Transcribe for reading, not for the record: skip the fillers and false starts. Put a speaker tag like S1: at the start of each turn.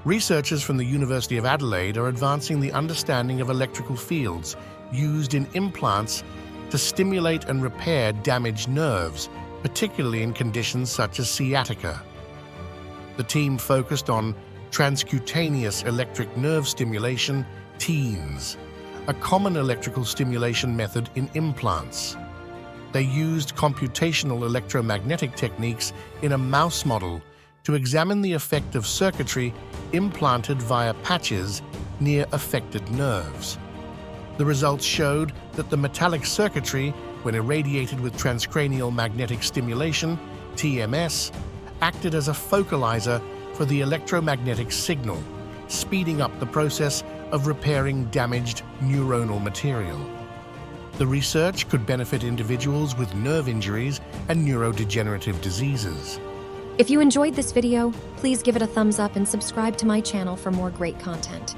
S1: Researchers from the University of Adelaide are advancing the understanding of electrical fields used in implants to stimulate and repair damaged nerves, particularly in conditions such as sciatica. The team focused on transcutaneous electric nerve stimulation, TENS, a common electrical stimulation method in implants. They used computational electromagnetic techniques in a mouse model to examine the effect of circuitry implanted via patches near affected nerves. The results showed that the metallic circuitry, when irradiated with transcranial magnetic stimulation, TMS, acted as a focalizer for the electromagnetic signal, speeding up the process of repairing damaged neuronal material. The research could benefit individuals with nerve injuries and neurodegenerative diseases.
S2: If you enjoyed this video, please give it a thumbs up and subscribe to my channel for more great content.